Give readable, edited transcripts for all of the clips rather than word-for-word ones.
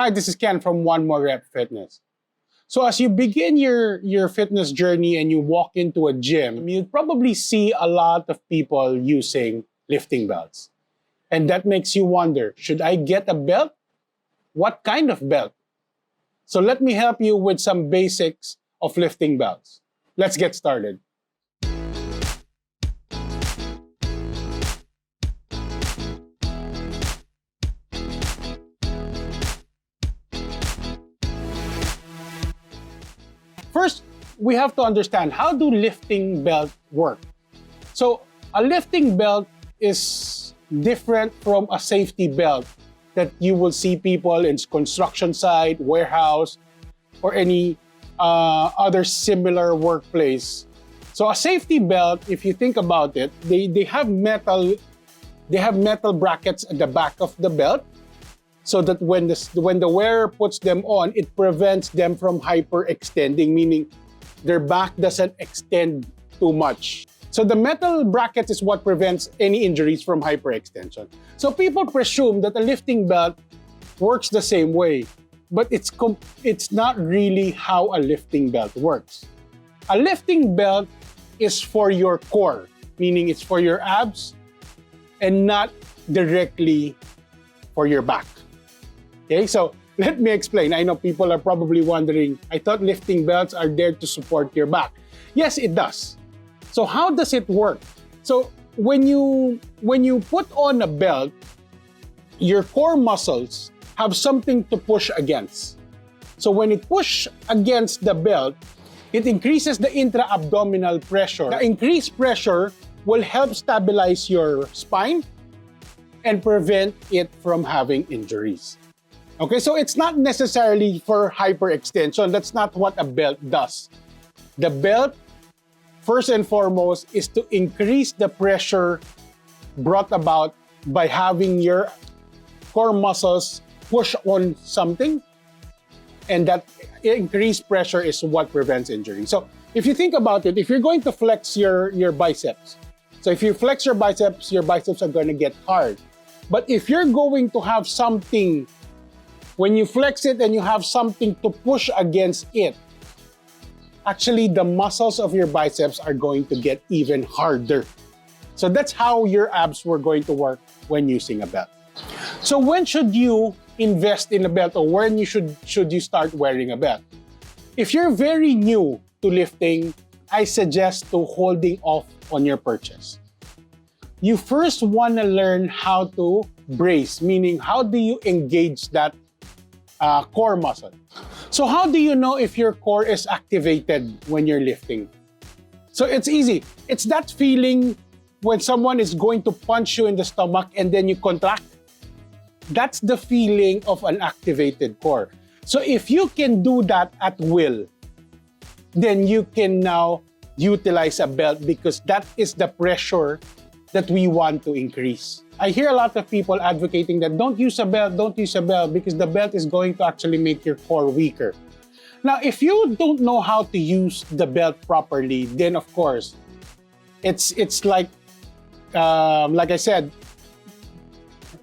Hi, this is Ken from One More Rep Fitness. So as you begin your fitness journey and you walk into a gym, you probably see a lot of people using lifting belts. And that makes you wonder, should I get a belt? What kind of belt? So let me help you with some basics of lifting belts. Let's get started. First, we have to understand, how do lifting belts work? So a lifting belt is different from a safety belt that you will see people in construction site, warehouse, or any other similar workplace. So a safety belt, if you think about it, they have metal brackets at the back of the belt, so that when the wearer puts them on, it prevents them from hyperextending, meaning their back doesn't extend too much. So the metal bracket is what prevents any injuries from hyperextension. So people presume that a lifting belt works the same way, but it's not really how a lifting belt works. A lifting belt is for your core, meaning it's for your abs and not directly for your back. Okay, so let me explain. I know people are probably wondering, I thought lifting belts are there to support your back. Yes, it does. So how does it work? So when you put on a belt, your core muscles have something to push against. So when it pushes against the belt, it increases the intra-abdominal pressure. The increased pressure will help stabilize your spine and prevent it from having injuries. Okay, so it's not necessarily for hyperextension. That's not what a belt does. The belt, first and foremost, is to increase the pressure brought about by having your core muscles push on something, and that increased pressure is what prevents injury. So if you think about it, if you're going to flex your biceps, so if you flex your biceps are going to get hard. But if you're going to have something, when you flex it and you have something to push against it, actually the muscles of your biceps are going to get even harder. So that's how your abs were going to work when using a belt. So when should you invest in a belt, or when should you start wearing a belt? If you're very new to lifting, I suggest to holding off on your purchase. You first want to learn how to brace, meaning how do you engage that core muscle. So how do you know if your core is activated when you're lifting? So it's easy. It's that feeling when someone is going to punch you in the stomach and then you contract. That's the feeling of an activated core. So if you can do that at will, then you can now utilize a belt, because that is the pressure that we want to increase. I hear a lot of people advocating that don't use a belt because the belt is going to actually make your core weaker. Now, if you don't know how to use the belt properly, then of course, it's like I said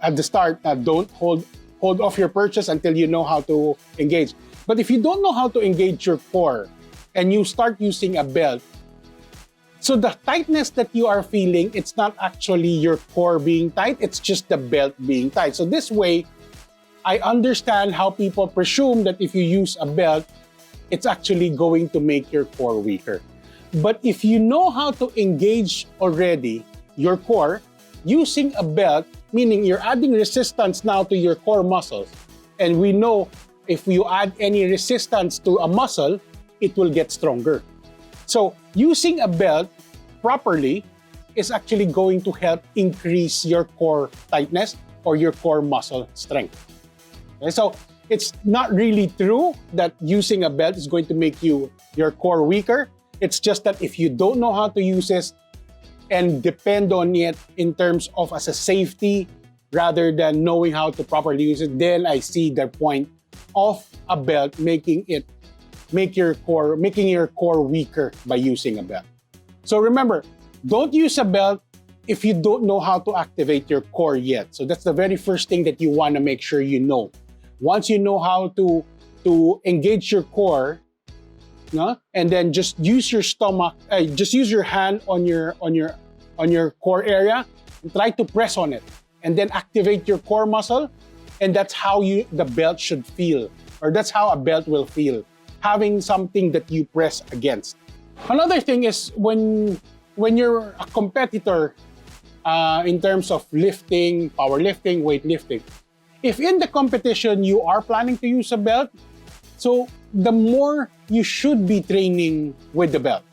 at the start, don't hold off your purchase until you know how to engage. But if you don't know how to engage your core and you start using a belt, so the tightness that you are feeling, it's not actually your core being tight, it's just the belt being tight. So this way, I understand how people presume that if you use a belt, it's actually going to make your core weaker. But if you know how to engage already your core using a belt, meaning you're adding resistance now to your core muscles, and we know if you add any resistance to a muscle, it will get stronger. So using a belt properly is actually going to help increase your core tightness or your core muscle strength. Okay, so it's not really true that using a belt is going to make your core weaker. It's just that if you don't know how to use this and depend on it in terms of as a safety rather than knowing how to properly use it, then I see the point of a belt making your core weaker by using a belt. So remember, don't use a belt if you don't know how to activate your core yet. So that's the very first thing that you want to make sure you know. Once you know how to engage your core, no? And then just use your stomach, just use your hand on your core area, and try to press on it, and then activate your core muscle, and that's how the belt should feel, or that's how a belt will feel, having something that you press against. Another thing is when you're a competitor in terms of lifting, powerlifting, weightlifting, if in the competition you are planning to use a belt, so the more you should be training with the belt.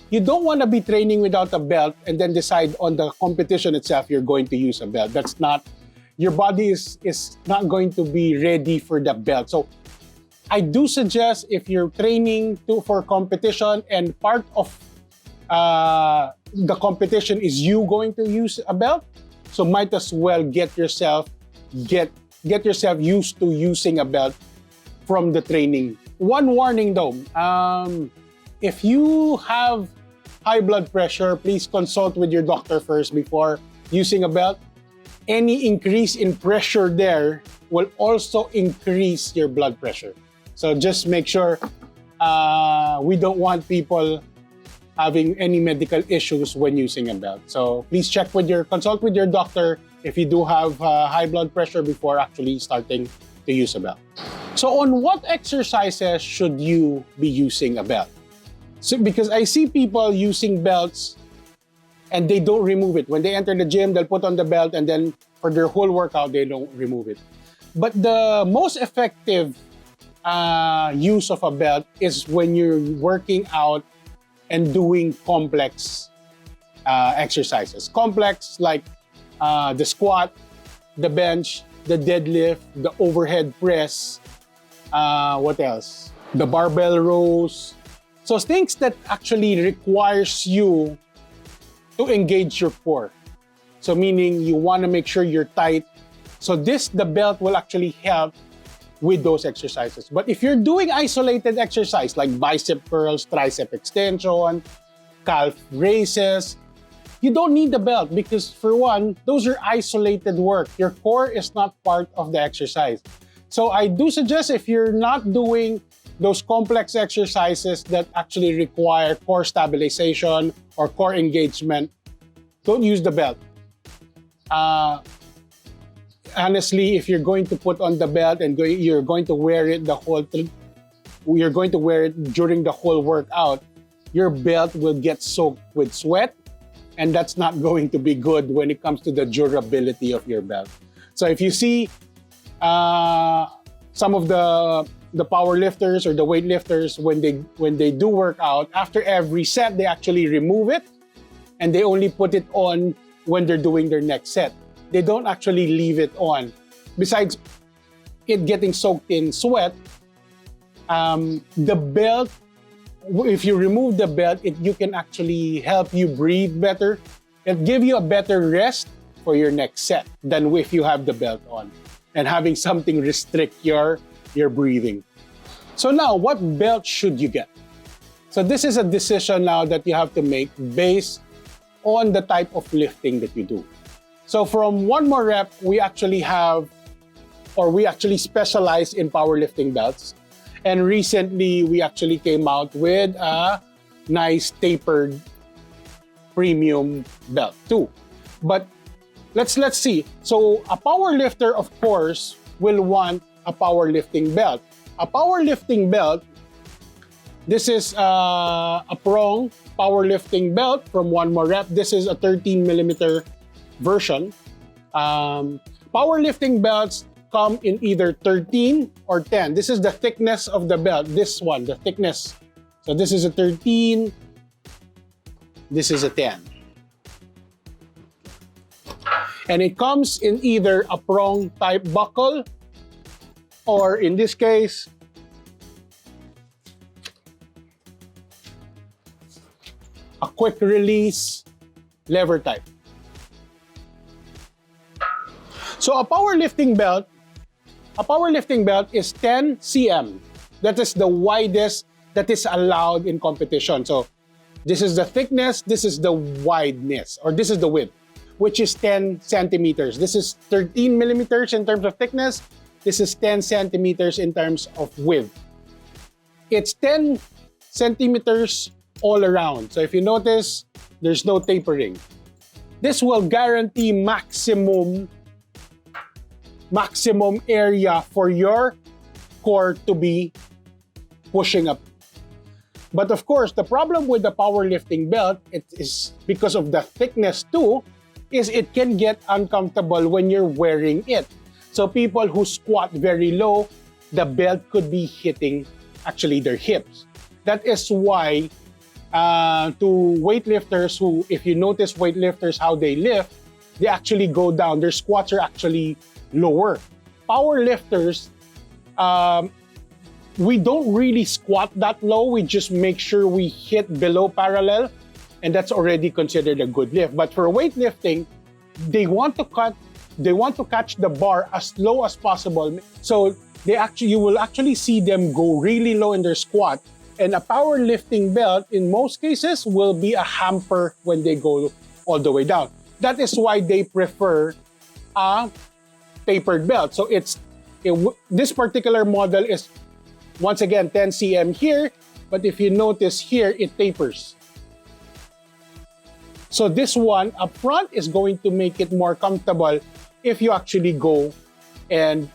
You don't want to be training without a belt and then decide on the competition itself you're going to use a belt. That's not, your body is not going to be ready for the belt. So I do suggest if you're training for competition and part of the competition is you going to use a belt, so might as well get yourself used to using a belt from the training. One warning though, if you have high blood pressure, please consult with your doctor first before using a belt. Any increase in pressure there will also increase your blood pressure. So just make sure we don't want people having any medical issues when using a belt. So please consult with your doctor if you do have high blood pressure before actually starting to use a belt. So on what exercises should you be using a belt? So because I see people using belts and they don't remove it. When they enter the gym, they'll put on the belt and then for their whole workout, they don't remove it. But the most effective use of a belt is when you're working out and doing complex exercises. Complex like the squat, the bench, the deadlift, the overhead press, what else? The barbell rows. So things that actually requires you to engage your core. So meaning you want to make sure you're tight. So the belt will actually help with those exercises. But if you're doing isolated exercise like bicep curls, tricep extension, calf raises, you don't need the belt because for one, those are isolated work. Your core is not part of the exercise. So I do suggest if you're not doing those complex exercises that actually require core stabilization or core engagement, don't use the belt. Honestly, if you're going to put on the belt and you're going to wear it during the whole workout, your belt will get soaked with sweat, and that's not going to be good when it comes to the durability of your belt. So if you see some of the power lifters or the weight lifters, when they do work out, after every set, they actually remove it and they only put it on when they're doing their next set. They don't actually leave it on. Besides it getting soaked in sweat, the belt, if you remove the belt, you can actually help you breathe better. It'll give you a better rest for your next set than if you have the belt on and having something restrict your breathing. So now, what belt should you get? So this is a decision now that you have to make based on the type of lifting that you do. So from One More Rep, we actually specialize in powerlifting belts. And recently, we actually came out with a nice tapered premium belt too. But let's see. So a powerlifter, of course, will want a powerlifting belt. A powerlifting belt, this is a prong powerlifting belt from One More Rep. This is a 13 millimeter version. Powerlifting belts come in either 13 or 10. This is the thickness of the belt. This one, the thickness. So this is a 13. This is a 10. And it comes in either a prong type buckle or in this case, a quick release lever type. So a powerlifting belt is 10 cm. That is the widest that is allowed in competition. So this is the thickness, this is the wideness, or this is the width, which is 10 centimeters. This is 13 millimeters in terms of thickness. This is 10 centimeters in terms of width. It's 10 centimeters all around. So if you notice, there's no tapering. This will guarantee maximum area for your core to be pushing up. But of course, the problem with the powerlifting belt, it is because of the thickness too, is it can get uncomfortable when you're wearing it. So people who squat very low, the belt could be hitting actually their hips. That is why to weightlifters who, if you notice weightlifters, how they lift, they actually go down. Their squats are actually lower. Powerlifters, we don't really squat that low. We just make sure we hit below parallel, and that's already considered a good lift. But for weightlifting, they want to catch the bar as low as possible. So you will actually see them go really low in their squat. And a powerlifting belt, in most cases, will be a hamper when they go all the way down. That is why they prefer a tapered belt. So this particular model is, once again, 10 cm here, but if you notice here, it tapers. So this one up front is going to make it more comfortable if you actually go and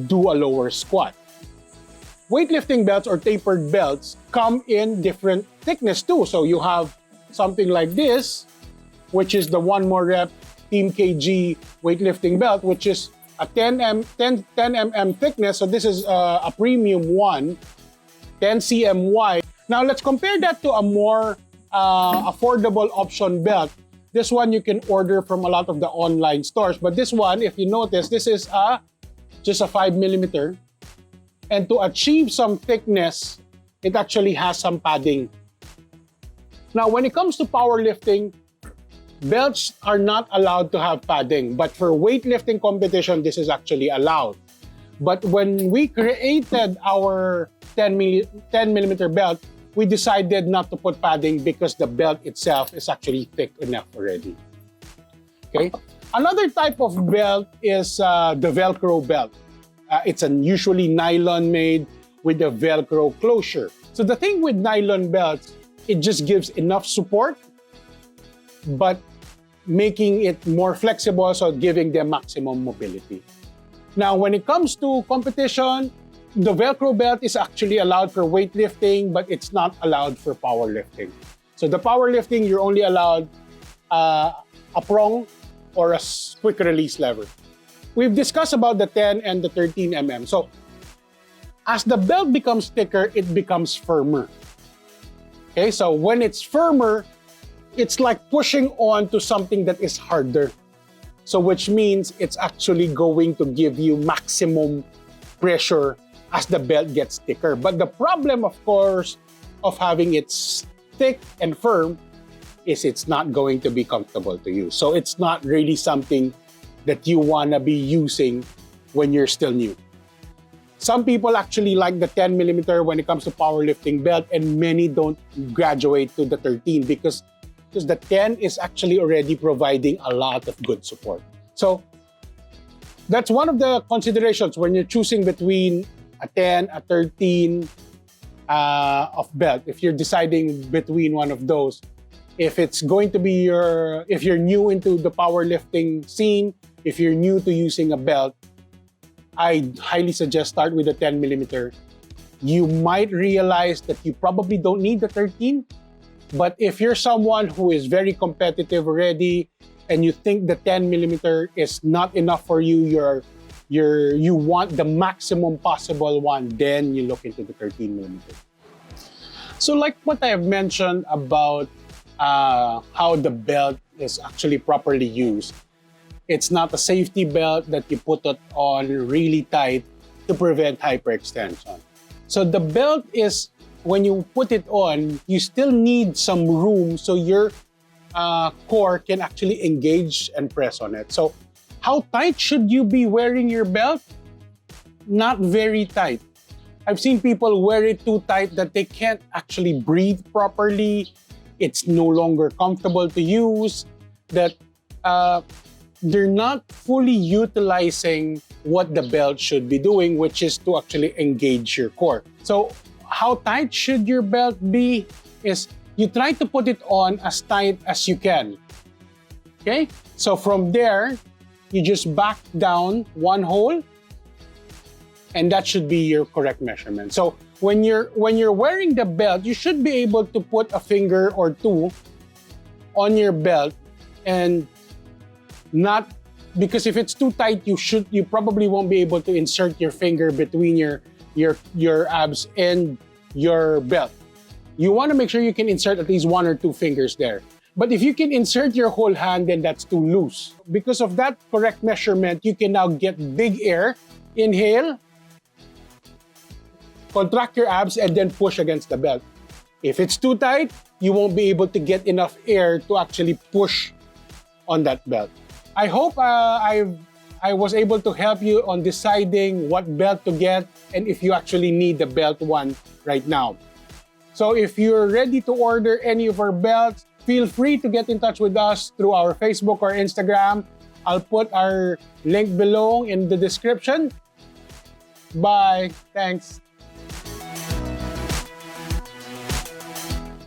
do a lower squat. Weightlifting belts or tapered belts come in different thickness too. So you have something like this, which is the one more rep Team KG weightlifting belt, which is a 10 mm thickness. So this is a premium one, 10 cm wide. Now let's compare that to a more affordable option belt. This one you can order from a lot of the online stores. But this one, if you notice, this is just a 5 millimeter. And to achieve some thickness, it actually has some padding. Now, when it comes to powerlifting, belts are not allowed to have padding. But for weightlifting competition, this is actually allowed. But when we created our 10 millimeter belt, we decided not to put padding because the belt itself is actually thick enough already. Okay. Another type of belt is the Velcro belt. It's usually nylon made with a Velcro closure. So the thing with nylon belts, it just gives enough support, but making it more flexible, so giving them maximum mobility. Now, when it comes to competition, the Velcro belt is actually allowed for weightlifting, but it's not allowed for powerlifting. So the powerlifting, you're only allowed a prong or a quick release lever. We've discussed about the 10 and the 13 mm. So as the belt becomes thicker, it becomes firmer. Okay, so when it's firmer, it's like pushing on to something that is harder. So which means it's actually going to give you maximum pressure as the belt gets thicker. But the problem, of course, of having it thick and firm is it's not going to be comfortable to use. So it's not really something that you want to be using when you're still new. Some people actually like the 10 millimeter when it comes to powerlifting belt, and many don't graduate to the 13 because the 10 is actually already providing a lot of good support. So that's one of the considerations when you're choosing between a 10, a 13 of belt. If you're deciding between one of those, if it's going to be if you're new into the powerlifting scene, if you're new to using a belt, I highly suggest start with the 10 millimeter. You might realize that you probably don't need the 13, but if you're someone who is very competitive already and you think the 10 millimeter is not enough for you, you want the maximum possible one, then you look into the 13 millimeter. So like what I have mentioned about how the belt is actually properly used, it's not a safety belt that you put it on really tight to prevent hyperextension. So the belt is, when you put it on, you still need some room so your core can actually engage and press on it. So how tight should you be wearing your belt? Not very tight. I've seen people wear it too tight that they can't actually breathe properly. It's no longer comfortable to use. That they're not fully utilizing what the belt should be doing, which is to actually engage your core. So how tight should your belt be is you try to put it on as tight as you can. Okay? So from there, you just back down one hole, and that should be your correct measurement. So when you're wearing the belt, you should be able to put a finger or two on your belt, and not, because if it's too tight, you probably won't be able to insert your finger between your abs and your belt. You want to make sure you can insert at least one or two fingers there. But if you can insert your whole hand, then that's too loose. Because of that correct measurement, you can now get big air. Inhale, contract your abs, and then push against the belt. If it's too tight, you won't be able to get enough air to actually push on that belt. I hope I was able to help you on deciding what belt to get and if you actually need the belt one right now. So if you're ready to order any of our belts, feel free to get in touch with us through our Facebook or Instagram. I'll put our link below in the description. Bye. Thanks.